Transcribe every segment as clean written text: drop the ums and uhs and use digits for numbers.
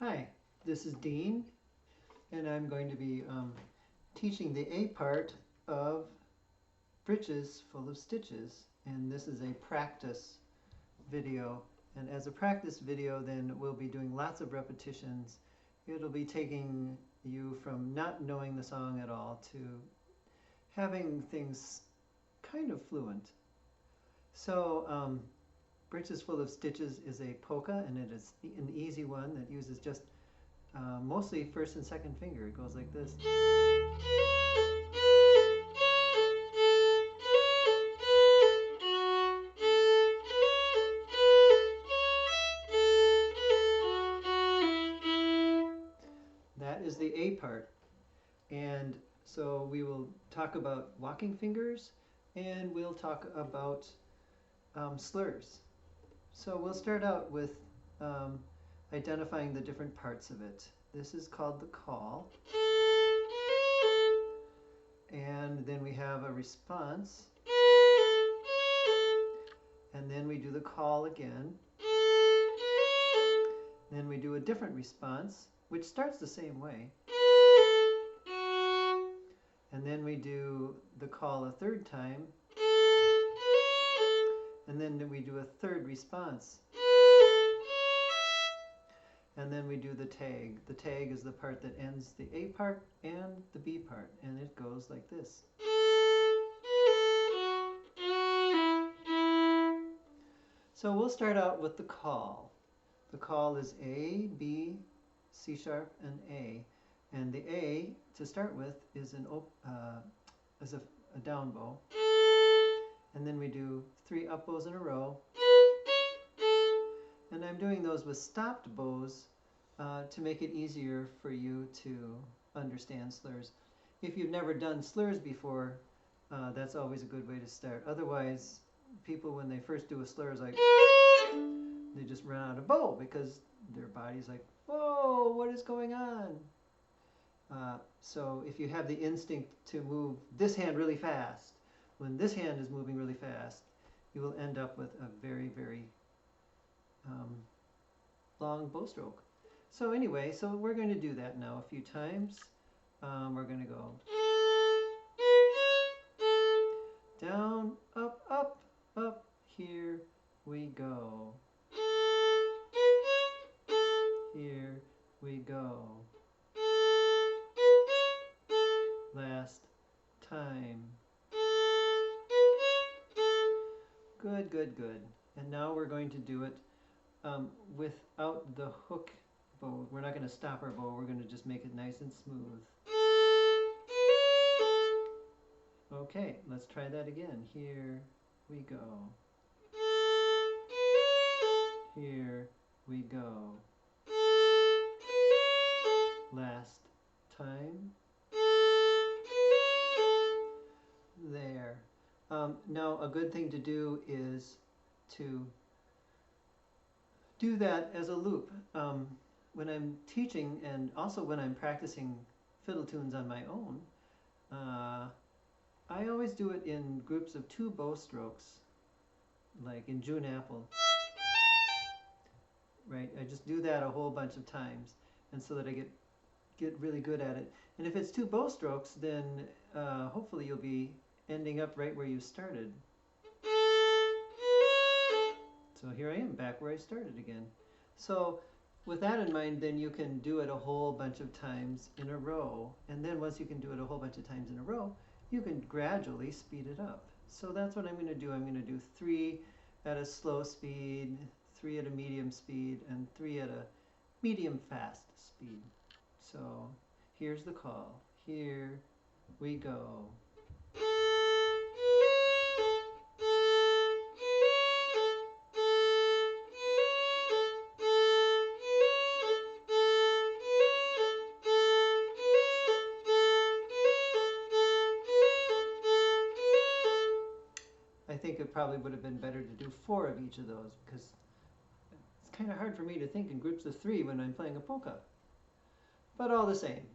Hi, this is Dean, and I'm going to be teaching the A part of Britches full of stitches, and this is a practice video. And as a practice video, then we'll be doing lots of repetitions. It'll be taking you from not knowing the song at all to having things kind of fluent. So Britches full of stitches is a polka, and it is an easy one that uses just mostly first and second finger. It goes like this. That is the A part. And so we will talk about walking fingers, and we'll talk about slurs. So we'll start out with identifying the different parts of it. This is called the call. And then we have a response. And then we do the call again. Then we do a different response, which starts the same way. And then we do the call a third time. And then we do a third response. And then we do the tag. The tag is the part that ends the A part and the B part, and it goes like this. So we'll start out with the call. The call is A, B, C sharp, and A. And the A, to start with, is a down bow. And then we do 3 up bows in a row. And I'm doing those with stopped bows to make it easier for you to understand slurs. If you've never done slurs before, that's always a good way to start. Otherwise, people, when they first do a slur, is like, they just run out of bow because their body's like, whoa, what is going on? So if you have the instinct to move this hand really fast, when this hand is moving really fast, you will end up with a very, very long bow stroke. So anyway, so we're going to do that now a few times. We're going to go down, up, up, up, here we go. Here we go. Last time. Good, good, good. And now we're going to do it without the hook bow. We're not going to stop our bow. We're going to just make it nice and smooth. Okay, let's try that again. Here we go. Here we go. Last time. There. Now a good thing to do is to do that as a loop. When I'm teaching, and also when I'm practicing fiddle tunes on my own, I always do it in groups of 2 bow strokes, like in June Apple. Right? I just do that a whole bunch of times, and so that I get really good at it. And if it's 2 bow strokes, then hopefully you'll be ending up right where you started. So here I am, back where I started again. So with that in mind, then you can do it a whole bunch of times in a row. And then once you can do it a whole bunch of times in a row, you can gradually speed it up. So that's what I'm going to do. I'm going to do 3 at a slow speed, 3 at a medium speed, and 3 at a medium fast speed. So here's the call. Here we go. I think it probably would have been better to do 4 of each of those, because it's kind of hard for me to think in groups of 3 when I'm playing a polka. But all the same,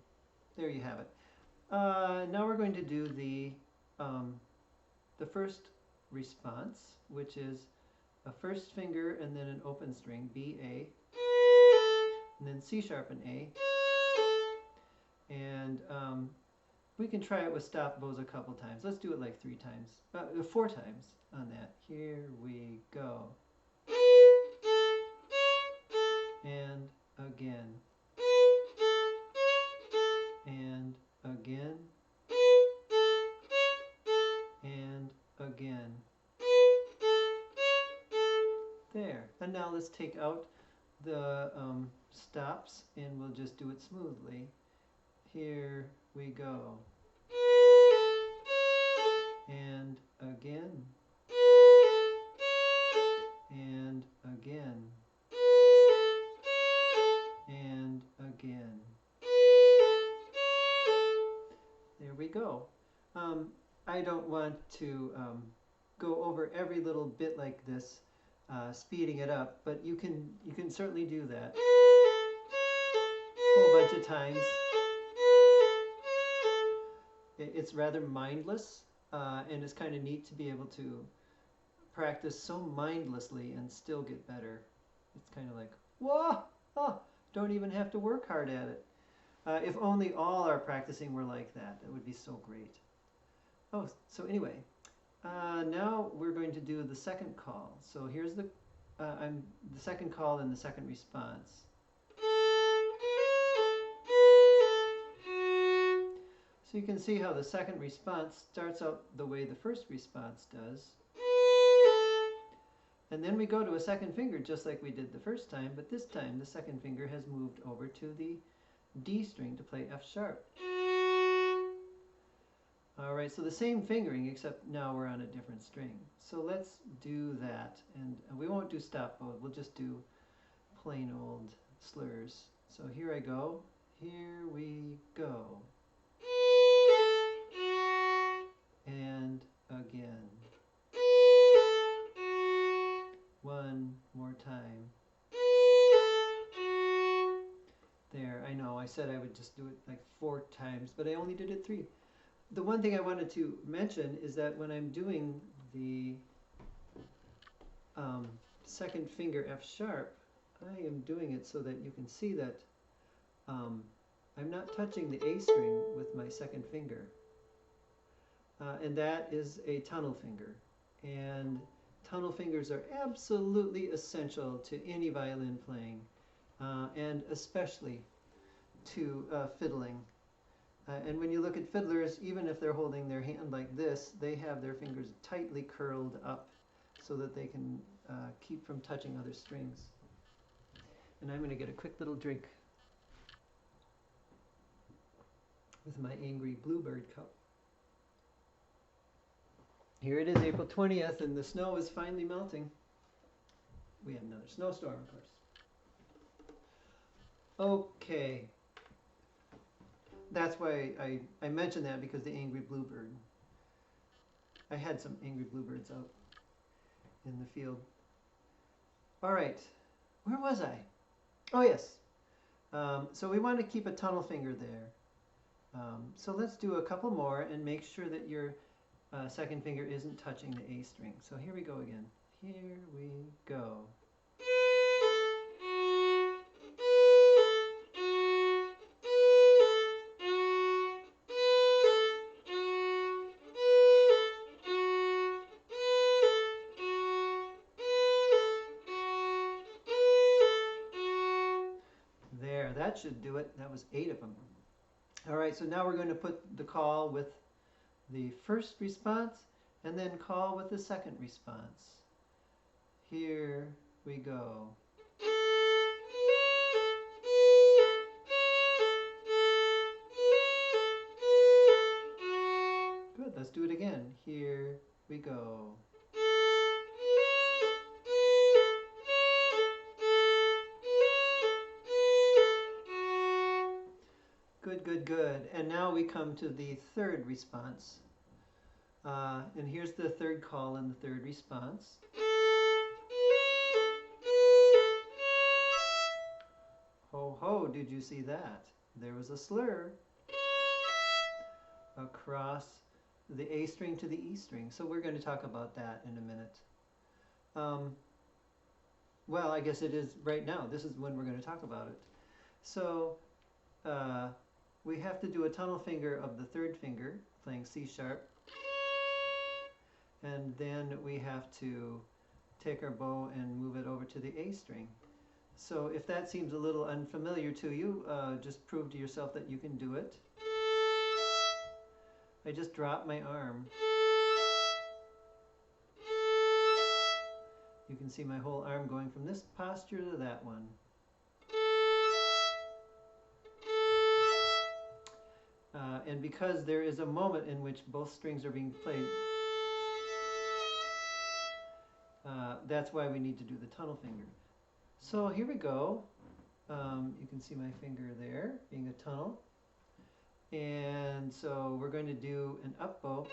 there you have it. Now we're going to do the first response, which is a first finger and then an open string, B, A, and then C sharp and A. And we can try it with stop bows a couple times. Let's do it like 4 times on that. Here we go. And again. And again. And again. There. And now let's take out the stops and we'll just do it smoothly. Here we go. And again. And again. And again. There we go. I don't want to go over every little bit like this, speeding it up, but you can certainly do that a whole bunch of times. It's rather mindless, and it's kind of neat to be able to practice so mindlessly and still get better. It's kind of like, whoa, oh, don't even have to work hard at it. If only all our practicing were like that, it would be so great. Oh, so anyway, now we're going to do the second call. So here's the second call and the second response. So you can see how the second response starts out the way the first response does. And then we go to a second finger just like we did the first time, but this time the second finger has moved over to the D string to play F sharp. Alright, so the same fingering except now we're on a different string. So let's do that, and we won't do stop bow, we'll just do plain old slurs. So here I go, here we go. And again. One more time. There, I know, I said I would just do it like 4 times, but I only did it 3. The one thing I wanted to mention is that when I'm doing the second finger F sharp, I am doing it so that you can see that I'm not touching the A string with my second finger. And that is a tunnel finger. And tunnel fingers are absolutely essential to any violin playing, and especially to fiddling. And when you look at fiddlers, even if they're holding their hand like this, they have their fingers tightly curled up so that they can keep from touching other strings. And I'm going to get a quick little drink with my Angry Bluebird cup. Here it is, April 20th, and the snow is finally melting. We had another snowstorm, of course. Okay. That's why I mentioned that, because the Angry Bluebird. I had some Angry Bluebirds out in the field. All right, where was I? Oh, yes. So we want to keep a tunnel finger there. So let's do a couple more and make sure that your second finger isn't touching the A string. So here we go again. Here we go. There, that should do it. That was 8 of them. All right, so now we're going to put the call with the first response and then call with the second response. Here we go. Good, let's do it again. Here we go. Good, good, good. And now we come to the third response. And here's the third call and the third response. Ho, ho, did you see that? There was a slur across the A string to the E string. So we're going to talk about that in a minute. Well, I guess it is right now. This is when we're going to talk about it. So we have to do a tunnel finger of the third finger, playing C sharp. And then we have to take our bow and move it over to the A string. So if that seems a little unfamiliar to you, just prove to yourself that you can do it. I just drop my arm. You can see my whole arm going from this posture to that one. And because there is a moment in which both strings are being played, that's why we need to do the tunnel finger. So here we go. You can see my finger there being a tunnel. And so we're going to do an up bow,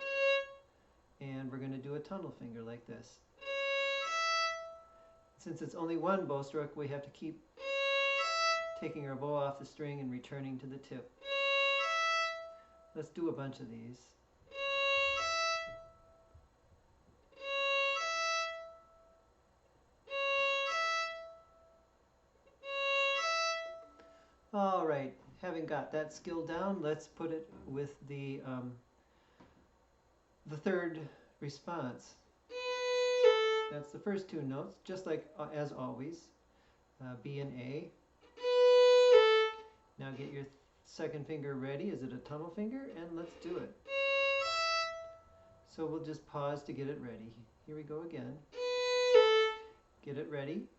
and we're going to do a tunnel finger like this. Since it's only one bow stroke, we have to keep taking our bow off the string and returning to the tip. Let's do a bunch of these. All right, having got that skill down, let's put it with the third response. That's the first two notes, just like as always, B and A. Now get your second finger ready. Is it a tunnel finger? And let's do it. So we'll just pause to get it ready. Here we go again. Get it ready.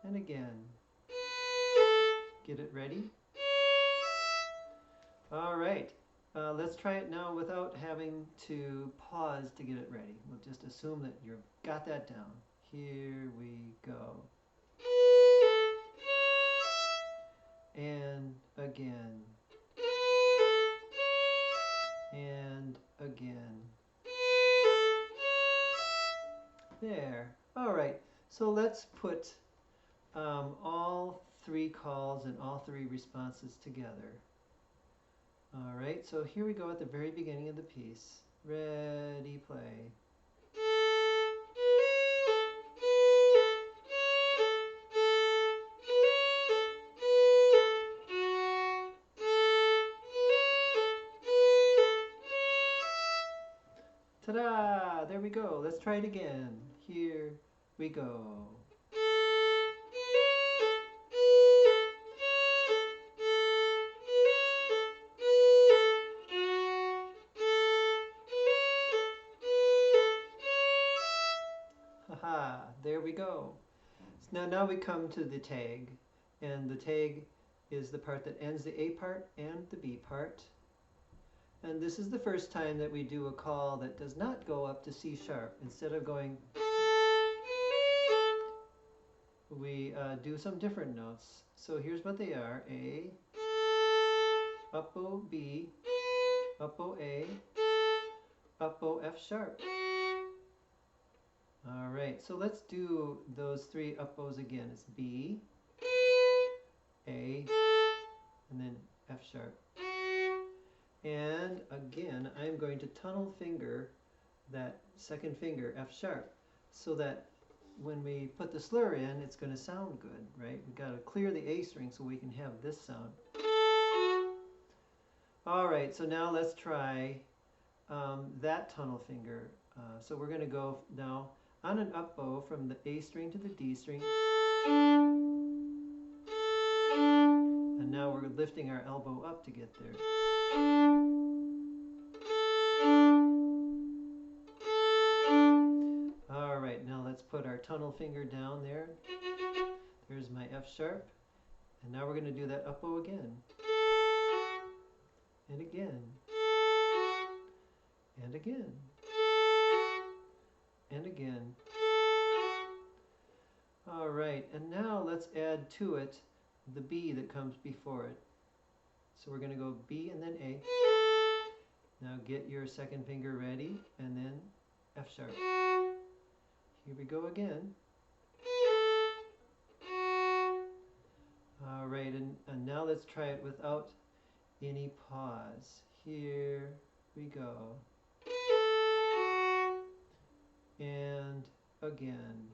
And again. Get it ready. All right. Let's try it now without having to pause to get it ready. We'll just assume that you've got that down. Here we go. And again. And again. There. All right. So let's put all three calls and all three responses together. All right. So here we go at the very beginning of the piece. Ready, play. Ta-da! There we go. Let's try it again. Here we go. Haha, there we go. So now we come to the tag, and the tag is the part that ends the A part and the B part. And this is the first time that we do a call that does not go up to C sharp. Instead of going, we do some different notes. So here's what they are. A, up bow B, up bow A, up bow F sharp. All right, so let's do those three up bows again. It's B, A, and then F sharp. And again, I'm going to tunnel finger that second finger, F sharp, so that when we put the slur in, it's going to sound good, right? We've got to clear the A string so we can have this sound. All right, so now let's try that tunnel finger. So we're going to go now on an up bow from the A string to the D string. And now we're lifting our elbow up to get there. All right, now let's put our tunnel finger down there. There's my F sharp. And now we're going to do that up bow again. And again. And again. And again. All right, and now let's add to it the B that comes before it. So we're going to go B and then A. Now get your second finger ready, and then F sharp. Here we go again. All right, and now let's try it without any pause. Here we go. And again.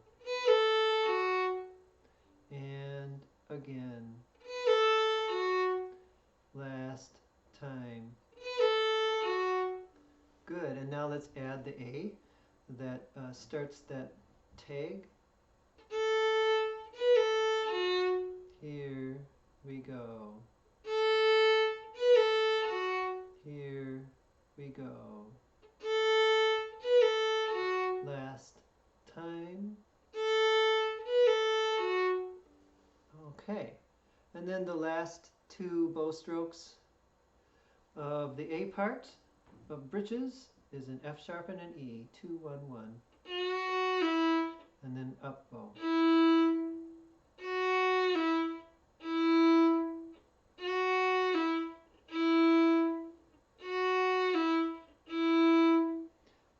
And again. again. Last time. Good, and now let's add the A that starts that tag. Here we go. Here we go. Last time. Okay, and then the last two bow strokes of the A part of Britches is an F sharp and an E, 2, 1, 1, and then up bow.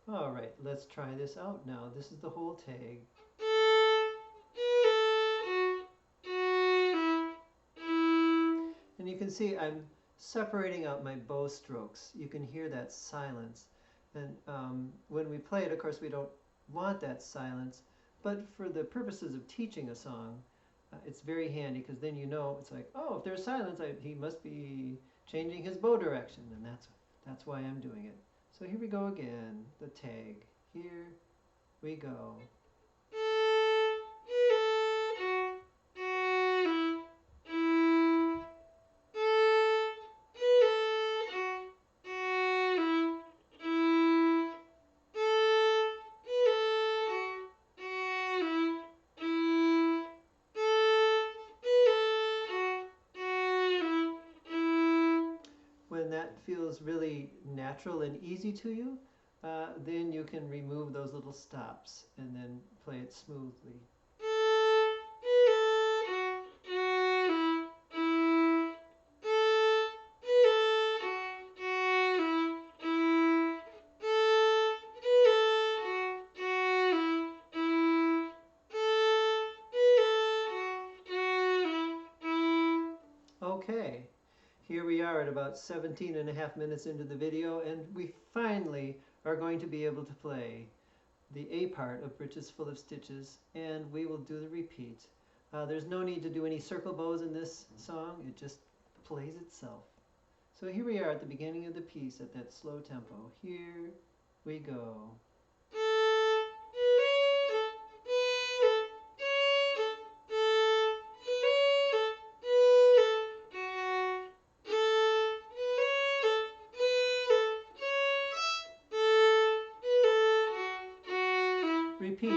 All right, let's try this out now. This is the whole tag. And you can see I'm separating out my bow strokes. You can hear that silence. And when we play it, of course, we don't want that silence. But for the purposes of teaching a song, it's very handy because then you know, it's like, oh, if there's silence, he must be changing his bow direction. And that's why I'm doing it. So here we go again, the tag. Here we go. When that feels really natural and easy to you, then you can remove those little stops and then play it smoothly. Okay. Here we are at about 17 and a half minutes into the video, and we finally are going to be able to play the A part of Britches Full of Stitches, and we will do the repeat. There's no need to do any circle bows in this song, it just plays itself. So here we are at the beginning of the piece at that slow tempo. Here we go. Repeat.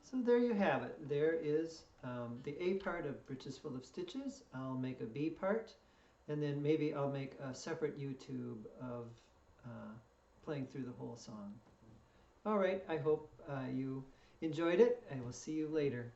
So there you have it. There is the A part of Britches Full of Stitches. I'll make a B part, and then maybe I'll make a separate YouTube of playing through the whole song. All right, I hope you enjoyed it. I will see you later.